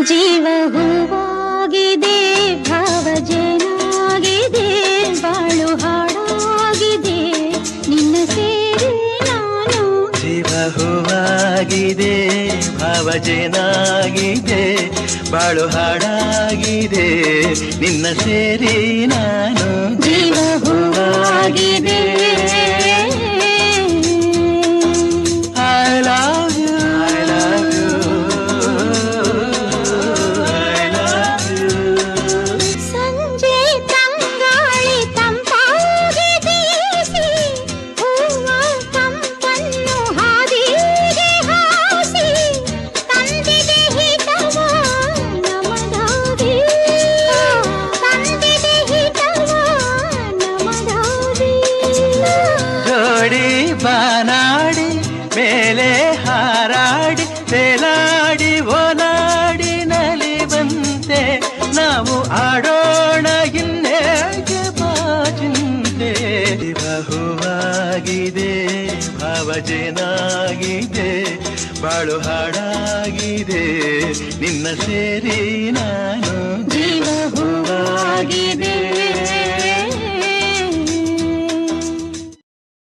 ಜೀವ ಹೂವಾಗಿದೆ, ಭಾವಜನಾಗಿದೆ, ಬಾಳು ಹಾಡಾಗಿದೆ, ನಿನ್ನ ಸೇರಿ ನಾನು. ಜೀವ ಹೂವಾಗಿದೆ, ಭಾವಜನಾಗಿದೆ, ಬಾಳು ಹಾಡಾಗಿದೆ, ನಿನ್ನ ಸೇರಿ ನಾನು. ಜೀವ ಹೂವಾಗಿದೆ. ಬಾನಾಡಿ ಮೇಲೆ ಹಾರಾಡಿ ತೇಲಾಡಿ ಓಲಾಡಿ ನಲಿವಂತೆ ನಾವು ಆಡೋಣ ಇನ್ನೇಗೆ ಬಾಚಿಂತೆ. ಬಹುವಾಗಿದೆ, ಭಾವಜನಾಗಿದೆ, ಬಾಳು ಹಾಡಾಗಿದೆ, ನಿನ್ನ ಸೇರಿ ನಾನು. ಜೀವ ಹೂವಾಗಿದೆ.